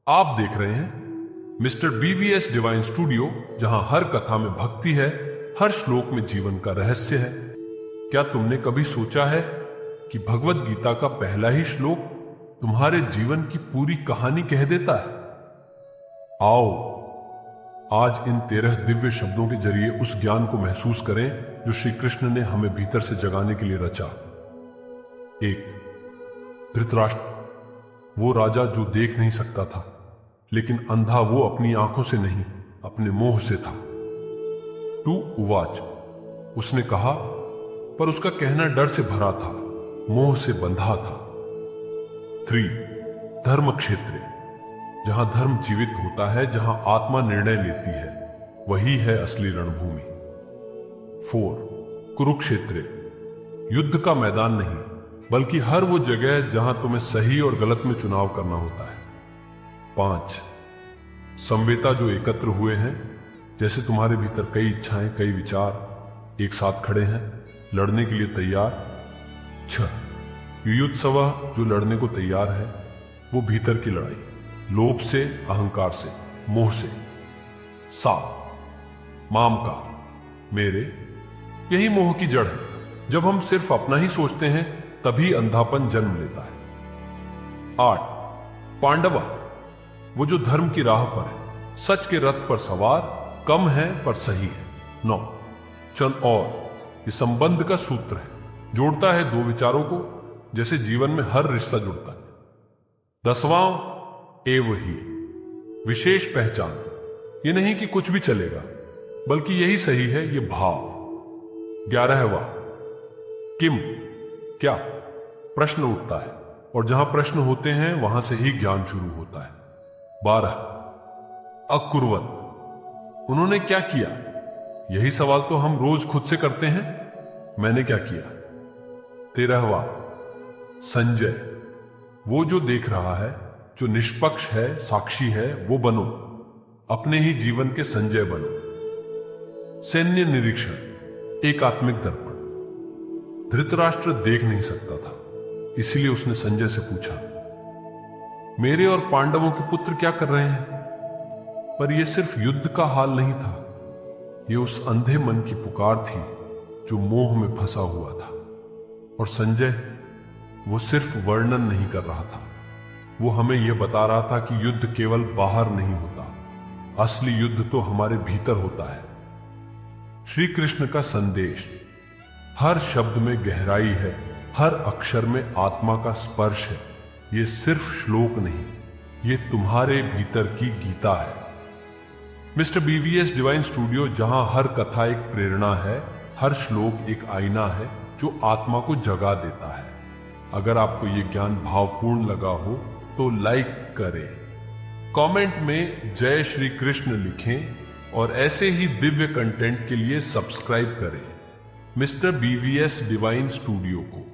आप देख रहे हैं मिस्टर बीवीएस डिवाइन स्टूडियो, जहां हर कथा में भक्ति है, हर श्लोक में जीवन का रहस्य है। क्या तुमने कभी सोचा है कि भगवत गीता का पहला ही श्लोक तुम्हारे जीवन की पूरी कहानी कह देता है? आओ आज इन 13 दिव्य शब्दों के जरिए उस ज्ञान को महसूस करें जो श्री कृष्ण ने हमें भीतर से जगाने के लिए रचा। 1. धृतराष्ट्र, वो राजा जो देख नहीं सकता था, लेकिन अंधा वो अपनी आंखों से नहीं, अपने मोह से था। 2. उवाच, उसने कहा, पर उसका कहना डर से भरा था, मोह से बंधा था। 3. धर्म क्षेत्र, जहां धर्म जीवित होता है, जहां आत्मा निर्णय लेती है, वही है असली रणभूमि। 4. कुरुक्षेत्र, युद्ध का मैदान नहीं, बल्कि हर वो जगह जहां तुम्हें सही और गलत में चुनाव करना होता है। 5. संवेता, जो एकत्र हुए हैं, जैसे तुम्हारे भीतर कई इच्छाएं, कई विचार एक साथ खड़े हैं, लड़ने के लिए तैयार। 6. युयुत्सव, जो लड़ने को तैयार है, वो भीतर की लड़ाई, लोभ से, अहंकार से, मोह से। 7. माम का, मेरे, यही मोह की जड़ है। जब हम सिर्फ अपना ही सोचते हैं, तभी अंधापन जन्म लेता है। 8. पांडवा, वो जो धर्म की राह पर है, सच के रथ पर सवार, कम है पर सही है। 9. चंद और, ये संबंध का सूत्र है, जोड़ता है दो विचारों को, जैसे जीवन में हर रिश्ता जुड़ता है। 10वां एव ही, विशेष पहचान, ये नहीं कि कुछ भी चलेगा, बल्कि यही सही है, ये भाव। 11वां किम, क्या, प्रश्न उठता है, और जहां प्रश्न होते हैं वहां से ही ज्ञान शुरू होता है। 12 अकुर्वत, उन्होंने क्या किया, यही सवाल तो हम रोज खुद से करते हैं, मैंने क्या किया। 13वां संजय, वो जो देख रहा है, जो निष्पक्ष है, साक्षी है, वो बनो, अपने ही जीवन के संजय बनो। सैन्य निरीक्षण, एकात्मिक दर्पण, धृतराष्ट्र देख नहीं सकता था, इसलिए उसने संजय से पूछा, मेरे और पांडवों के पुत्र क्या कर रहे हैं? पर यह सिर्फ युद्ध का हाल नहीं था, यह उस अंधे मन की पुकार थी जो मोह में फंसा हुआ था। और संजय, वो सिर्फ वर्णन नहीं कर रहा था, वो हमें यह बता रहा था कि युद्ध केवल बाहर नहीं होता, असली युद्ध तो हमारे भीतर होता है। श्री कृष्ण का संदेश, हर शब्द में गहराई है, हर अक्षर में आत्मा का स्पर्श है। ये सिर्फ श्लोक नहीं, ये तुम्हारे भीतर की गीता है। मिस्टर बीवीएस डिवाइन स्टूडियो, जहां हर कथा एक प्रेरणा है, हर श्लोक एक आईना है जो आत्मा को जगा देता है। अगर आपको ये ज्ञान भावपूर्ण लगा हो तो लाइक करें, कमेंट में जय श्री कृष्ण लिखें, और ऐसे ही दिव्य कंटेंट के लिए सब्सक्राइब करें मिस्टर बीवीएस डिवाइन स्टूडियो को।